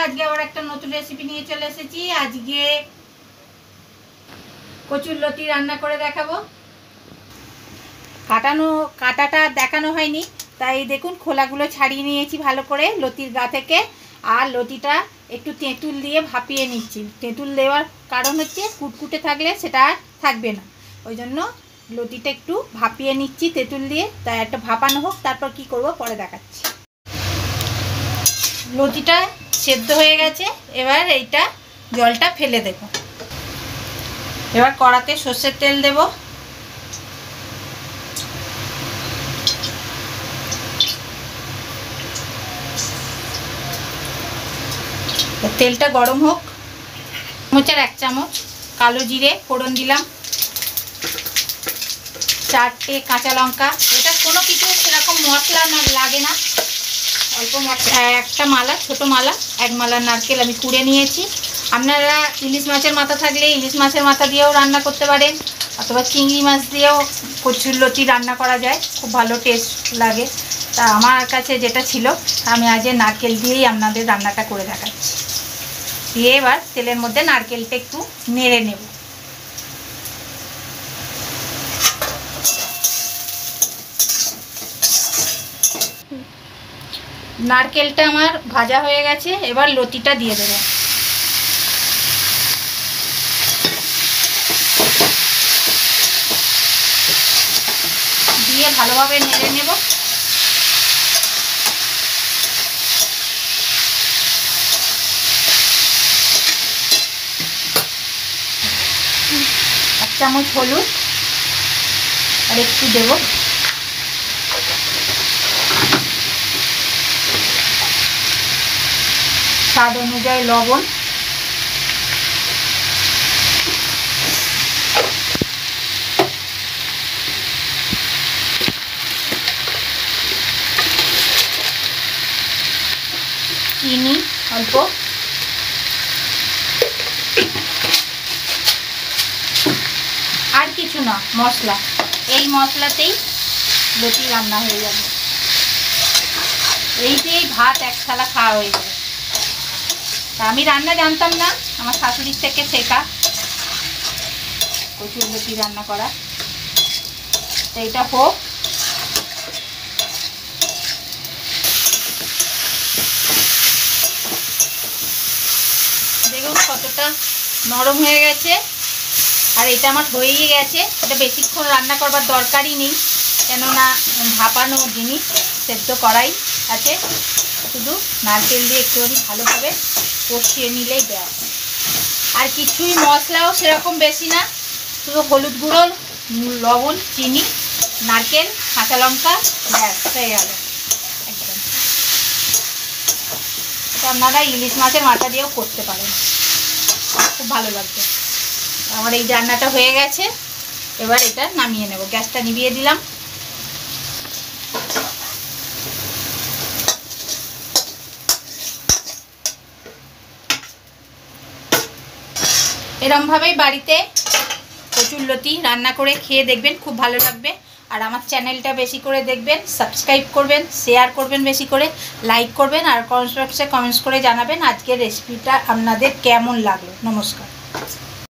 আজকে আবার একটা নতুন রেসিপি নিয়ে চলে এসেছি। আজকে কচুর লতি রান্না করে দেখাবো। কাটাটা দেখানো হয়নি, তাই দেখুন খোলাগুলো ছাড়িয়ে নিয়েছি ভালো করে লতির গা থেকে। আর লতিটা একটু তেঁতুল দিয়ে ভাপিয়ে নিচ্ছি। তেঁতুল দেওয়ার কারণ হচ্ছে কুটকুটে থাকলে সেটা আর থাকবে না, ওই জন্য লতিটা একটু ভাপিয়ে নিচ্ছি তেঁতুল দিয়ে। তাই একটা ভাপানো হোক, তারপর কি করব পরে দেখাচ্ছি। লতিটা সেদ্ধ হয়ে গেছে, এবার এইটা জলটা ফেলে দেব। এবার কড়াতে সর্ষের তেল দেব। তেলটা গরম হোক। চামচের 1 চামচ কালো জিরে ফোড়ন দিলাম, 4টে কাঁচা লঙ্কা। এটা কোনো কিছু সেরকম মশলা না লাগে না, অল্প মশলা। একটা মালা, ছোটো মালা, 1 মালা নারকেল আমি কুড়ে নিয়েছি। আপনারা ইলিশ মাছের মাথা থাকলে ইলিশ মাছের মাথা দিয়েও রান্না করতে পারেন, অথবা চিংড়ি মাছ দিয়েও কচুর লতি রান্না করা যায়, খুব ভালো টেস্ট লাগে। তা আমার কাছে যেটা ছিল, আমি আজ নারকেল দিয়েই আপনাদের রান্নাটা করে দেখাচ্ছি। দিয়ে এবার তেলের মধ্যে নারকেলটা একটু নেড়ে নেব। নারকেলটা আমার ভাজা হয়ে গেছে, এবার লতিটা দিয়ে দেব। দিয়ে ভালোভাবে নেড়ে নেব। এক চামচ হলুদ আর একটু দেব। স্বাদ অনুযায়ী লবণ। চিনি অল্প। আর কিছু না, মশলা। এই মশলাতেই লতি রান্না হয়ে যাবে। এইতেই ভাত 1 থালা খাওয়া হয়ে যাবে। তা আমি রান্না জানতাম না, আমার শাশুড়ির থেকে শেখা কচুর লতি রান্না করা। তো এটা হোক। দেখুন কতটা নরম হয়ে গেছে। আর এটা আমার হয়েই গেছে। এটা বেশিক্ষণ রান্না করবার দরকারই নেই, কেননা ভাপানো জিনিস, সেদ্ধ করাই আছে। শুধু নারকেল দিয়ে একটুখানি ভালোভাবে কষিয়ে নিলেই ব্যাস। আর কিছুই মশলাও সেরকম বেশি না, শুধু হলুদ গুঁড়ো, লবণ, চিনি, নারকেল, কাঁচা লঙ্কা, ব্যাস হয়ে গেল একদম। এটা আপনারা ইলিশ মাছের মাথা দিয়েও করতে পারেন, খুব ভালো লাগবে। আমার এই রান্নাটা হয়ে গেছে, এবার এটা নামিয়ে নেব। গ্যাসটা নিভিয়ে দিলাম। এরমভাবেই বাড়িতে কচুর লতি রান্না করে খেয়ে দেখবেন, খুব ভালো লাগবে। আর আমার চ্যানেলটা বেশি করে দেখবেন, সাবস্ক্রাইব করবেন, শেয়ার করবেন, বেশি করে লাইক করবেন, আর কমেন্টস বক্সে কমেন্টস করে জানাবেন আজকের রেসিপিটা আপনাদের কেমন লাগলো। নমস্কার।